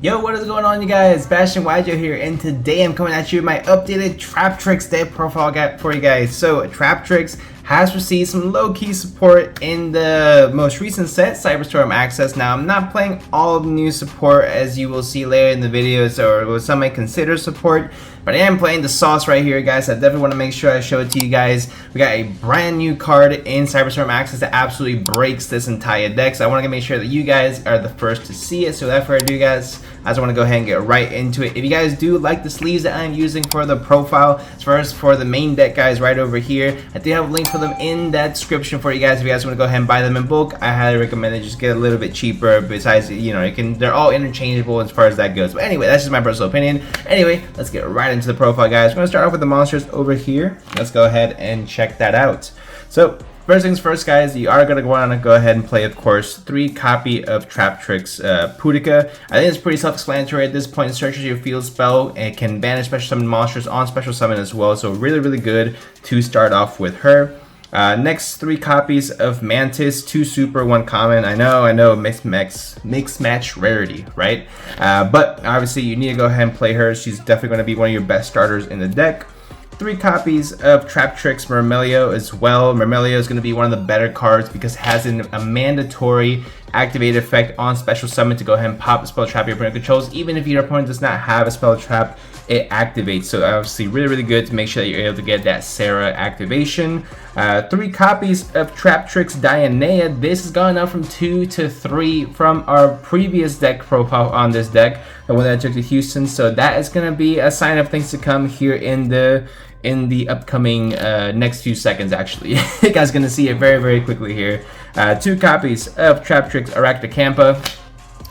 Yo, what is going on, you guys? Bashtian here, and today I'm coming at you with my updated Traptrix deck profile guide for you guys. So, Traptrix has received some low-key support in the most recent set, Cyberstorm Access. Now, I'm not playing all of the new support, as you will see later in the videos, or what some might consider support, but I am playing the sauce right here, guys. I definitely want to make sure I show it to you guys. We got a brand new card in Cyberstorm Access that absolutely breaks this entire deck, so I want to make sure that you guys are the first to see it. So without further ado, guys, I just want to go ahead and get right into it. If you guys do like the sleeves that I'm using for the profile, as far as for the main deck, guys, right over here, I do have a link for them in that description for you guys. If you guys want to go ahead and buy them in bulk, I highly recommend it. Just get a little bit cheaper. Besides, you know, they're all interchangeable as far as that goes. But anyway, that's just my personal opinion. Anyway, let's get right into the profile, guys. We're going to start off with the monsters over here. Let's go ahead and check that out. So, first things first, guys, you are going to want to go ahead and play, of course, 3 copy of Traptrix Pudica. I think it's pretty self-explanatory at this point. It searches your field spell and can banish special summon monsters on special summon as well. So really, really good to start off with her. Next, 3 copies of Mantis, 2 super, 1 common. I know, mixed match rarity, right? But obviously you need to go ahead and play her. She's definitely going to be one of your best starters in the deck. 3 copies of Traptrix Myrmelio as well. Myrmelio is going to be one of the better cards because it has a mandatory activated effect on special summon to go ahead and pop a spell trap your opponent controls. Even if your opponent does not have a spell trap, it activates. So obviously really, really good to make sure that you're able to get that Sarah activation. 3 copies of Traptrix Dionea. This has gone up from 2 to 3 from our previous deck profile on this deck, the one that I took to Houston. So that is going to be a sign of things to come here in the upcoming next few seconds. Actually, you guys are going to see it very, very quickly here. 2 copies of Traptrix Arachnacampa.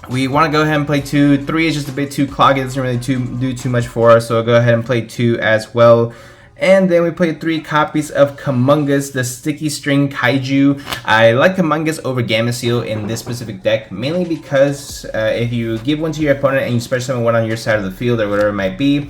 We want to go ahead and play 2. 3 is just a bit too cloggy. It doesn't really do too much for us, so we'll go ahead and play 2 as well. And then we played 3 copies of Kamungus, the Sticky String Kaiju. I like Kamungus over Gameciel in this specific deck, mainly because if you give one to your opponent and you special summon one on your side of the field or whatever it might be,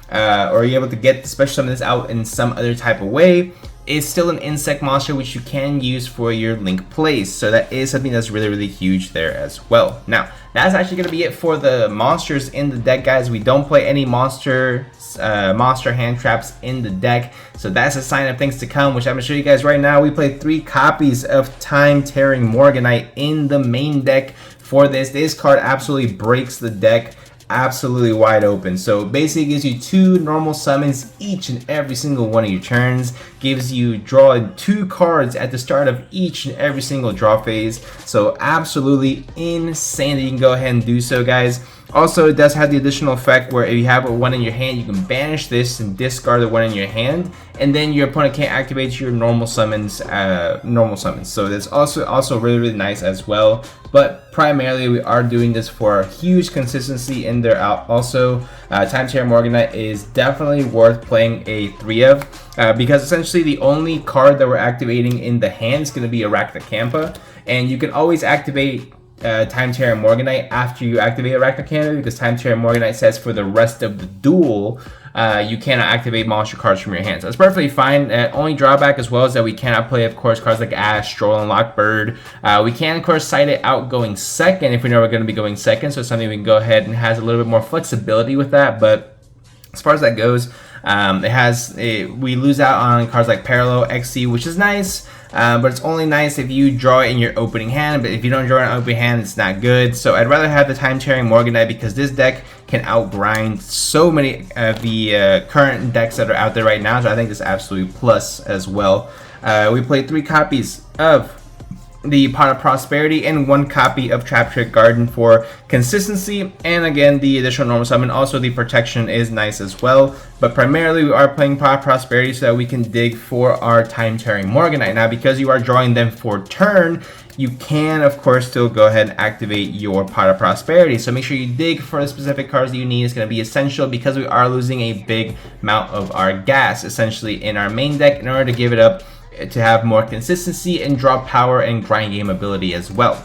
or you're able to get the special summon this out in some other type of way, it's still an insect monster which you can use for your link plays. So that is something that's really, really huge there as well. Now, that's actually going to be it for the monsters in the deck, guys. We don't play any monster hand traps in the deck, so that's a sign of things to come, which I'm going to show you guys right now. We played 3 copies of Time-Tearing Morganite in the main deck for this. This card absolutely breaks the deck absolutely wide open. So basically it gives you 2 normal summons each and every single one of your turns, gives you draw 2 cards at the start of each and every single draw phase. So absolutely insane that you can go ahead and do so, guys. Also, it does have the additional effect where if you have one in your hand, you can banish this and discard the one in your hand, and then your opponent can't activate your normal summons. So that's also really, really nice as well. But primarily, we are doing this for a huge consistency in there. Also, Time-Tearing Morganite is definitely worth playing a 3 of because essentially the only card that we're activating in the hand is going to be Arachnacampa, and you can always activate Time-Tearing Morganite after you activate Arachnacampa, because Time-Tearing Morganite says for the rest of the duel you cannot activate monster cards from your hands. That's perfectly fine. Only drawback as well is that we cannot play, of course, cards like Ash, Stroll, and Lockbird. We can, of course, side it out going second if we know we're going to be going second, so it's something we can go ahead and has a little bit more flexibility with that. But as far as that goes, we lose out on cards like Parallel, XC, which is nice. But it's only nice if you draw it in your opening hand, but if you don't draw it in opening hand, it's not good. So I'd rather have the Time-Tearing Morganite because this deck can outgrind so many of the current decks that are out there right now, so I think this is absolutely plus as well. We played 3 copies of the Pot of Prosperity and 1 copy of Traptrix Garden for consistency, and again the additional normal summon. Also the protection is nice as well, but primarily we are playing Pot of Prosperity so that we can dig for our Time-Tearing Morganite. Now, because you are drawing them for turn, you can of course still go ahead and activate your Pot of Prosperity, so make sure you dig for the specific cards that you need. It's going to be essential because we are losing a big amount of our gas essentially in our main deck in order to give it up to have more consistency and draw power and grind game ability as well.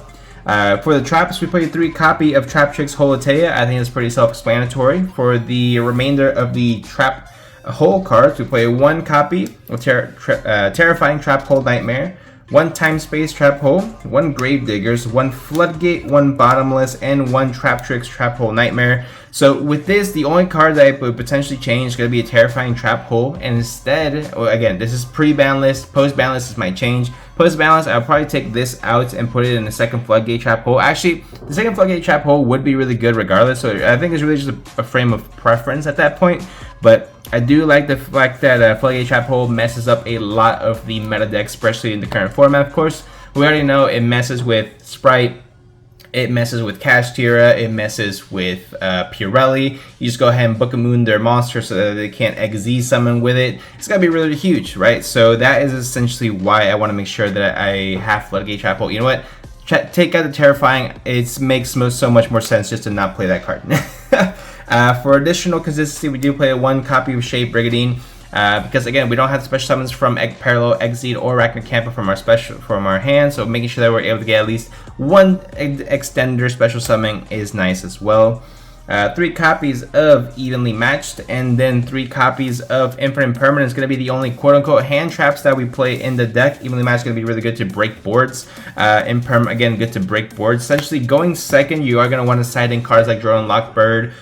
For the traps, we played 3 copy of Traptrix Holotea. I think it's pretty self-explanatory. For the remainder of the trap hole cards, we play 1 copy of Terrifying Trap Hole Nightmare, 1 Time Space Trap Hole, 1 Grave Diggers, 1 Floodgate, 1 Bottomless, and 1 Traptrix Trap Hole Nightmare. So with this, the only card that I would potentially change is going to be a Terrifying Trap Hole, and instead, well, again, this is pre-ban list, post-ban list is my change. Post-ban list, I'll probably take this out and put it in the second Floodgate Trap Hole. Actually, the second Floodgate Trap Hole would be really good regardless, so I think it's really just a frame of preference at that point. But I do like the fact that Floodgate Trap Hole messes up a lot of the meta decks, especially in the current format, of course. We already know it messes with Sprite, it messes with Kashtira, it messes with Pirelli. You just go ahead and book a moon their monster so that they can't XZ summon with it. It's gotta be really huge, right? So that is essentially why I want to make sure that I have Floodgate Trap Hole. You know what? Take out the Terrifying. It makes so much more sense just to not play that card. For additional consistency, we do play 1 copy of Shade Brigadine. Because again, we don't have special summons from Parallel, Exceed, or Arachnocampa from our hand, so making sure that we're able to get at least 1 extender special summon is nice as well. 3 copies of Evenly Matched, and then 3 copies of Infinite Impermanent is going to be the only quote-unquote hand traps that we play in the deck. Evenly Matched is going to be really good to break boards. Imperm, again, good to break boards. Essentially, going second, you are going to want to side in cards like Drone Lockbird,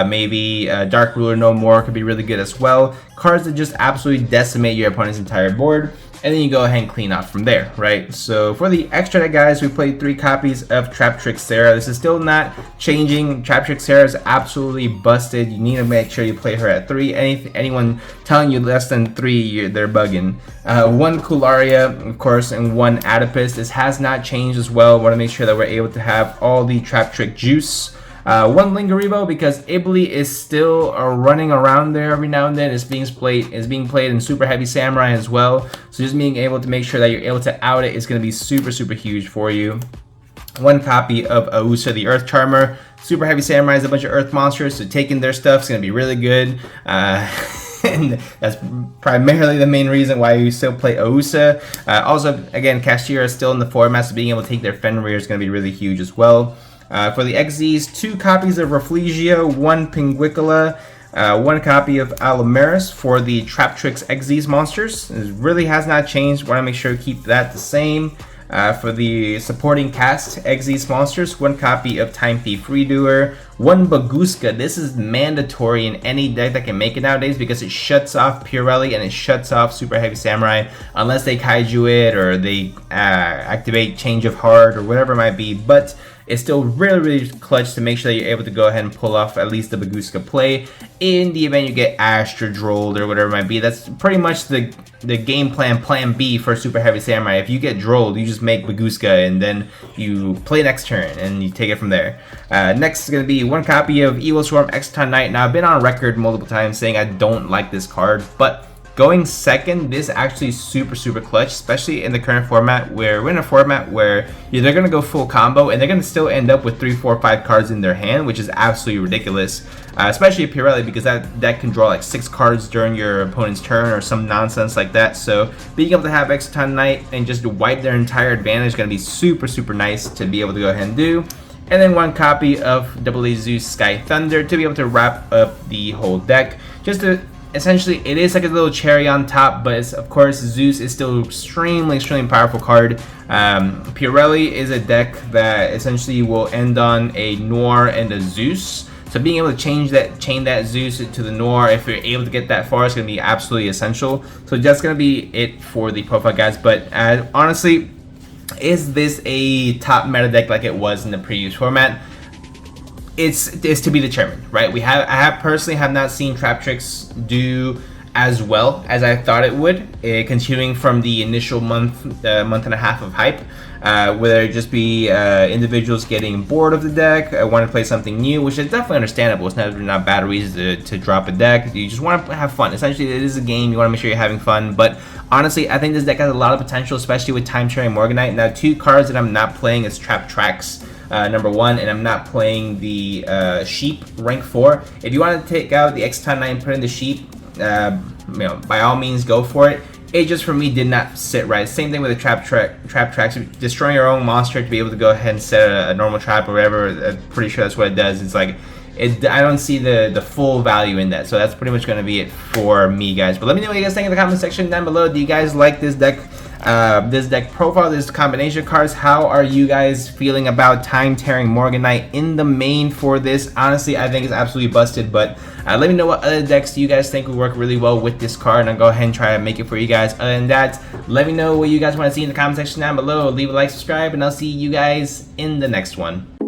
maybe Dark Ruler No More could be really good as well. Cards that just absolutely decimate your opponent's entire board. And then you go ahead and clean off from there, right? So for the extra deck, guys, we played 3 copies of Traptrix Sarah. This is still not changing. Traptrix Sarah is absolutely busted. You need to make sure you play her at 3. Anyone telling you less than 3, they're bugging. 1 Kularia, of course, and 1 Adipus. This has not changed as well. Want to make sure that we're able to have all the Traptrick juice. 1 Lingaribo, because Ibly is still running around there every now and then. It's being played in Super Heavy Samurai as well. So just being able to make sure that you're able to out it is going to be super huge for you. 1 copy of Ausa the Earth Charmer. Super Heavy Samurai is a bunch of Earth monsters, so taking their stuff is going to be really good. And that's primarily the main reason why you still play Ausa. Also, again, Kashtira is still in the format, so being able to take their Fenrir is going to be really huge as well. For the XZs, 2 copies of Rafflesia, 1 Pinguicula, 1 copy of Allomeris for the Traptrix XZs monsters. It really has not changed. Want to make sure to keep that the same. For the supporting cast XZs monsters, 1 copy of Time Thief Redoer, 1 Baguska. This is mandatory in any deck that can make it nowadays because it shuts off Pirelli and it shuts off Super Heavy Samurai unless they kaiju it or they activate Change of Heart or whatever it might be. But it's still really clutch to make sure that you're able to go ahead and pull off at least the Baguska play in the event you get Astra Drolled or whatever it might be. That's pretty much the game plan B for Super Heavy Samurai. If you get Drolled, you just make Baguska and then you play next turn and you take it from there. Next is going to be 1 copy of Evil Swarm Exton Knight. Now, I've been on record multiple times saying I don't like this card, but going second, this actually is super clutch, especially in the current format where we're in a format where they're going to go full combo and they're going to still end up with 3, 4, 5 cards in their hand, which is absolutely ridiculous. Especially Pirelli, because that deck can draw like 6 cards during your opponent's turn or some nonsense like that. So being able to have Exton Knight and just wipe their entire advantage is going to be super nice to be able to go ahead and do. And then 1 copy of AA Zeus Sky Thunder to be able to wrap up the whole deck. Just to essentially, it is like a little cherry on top, but it's, of course, Zeus is still extremely powerful card. Pirelli is a deck that essentially will end on a Noir and a Zeus. So being able to chain that Zeus to the Noir, if you're able to get that far, it's going to be absolutely essential. So that's going to be it for the profile, guys. But honestly, is this a top meta deck like it was in the previous format? It's to be determined, right? I personally have not seen Traptrix do as well as I thought it would, continuing from the initial month and a half of hype. Whether it just be individuals getting bored of the deck, want to play something new, which is definitely understandable. It's not bad reasons to drop a deck. You just want to have fun. Essentially, it is a game. You want to make sure you're having fun. But honestly, I think this deck has a lot of potential, especially with Time Sharing Morganite. Now, 2 cards that I'm not playing is Traptrix. Number 1, and I'm not playing the Sheep rank 4. If you want to take out the Exton Knight and put in the Sheep, by all means go for it. It just for me did not sit right. Same thing with the Traptrix, destroying your own monster to be able to go ahead and set a normal trap or whatever. I'm pretty sure that's what it does. It's like I don't see the full value in that. So that's pretty much going to be it for me, guys. But let me know what you guys think in the comment section down below. Do you guys like this deck? this deck profile, this combination cards. How are you guys feeling about Time Tearing Morganite in the main for this? Honestly, I think it's absolutely busted, but let me know what other decks you guys think would work really well with this card, and I'll go ahead and try to make it for you guys. Other than that, let me know what you guys want to see in the comment section down below. Leave a like, subscribe, and I'll see you guys in the next one.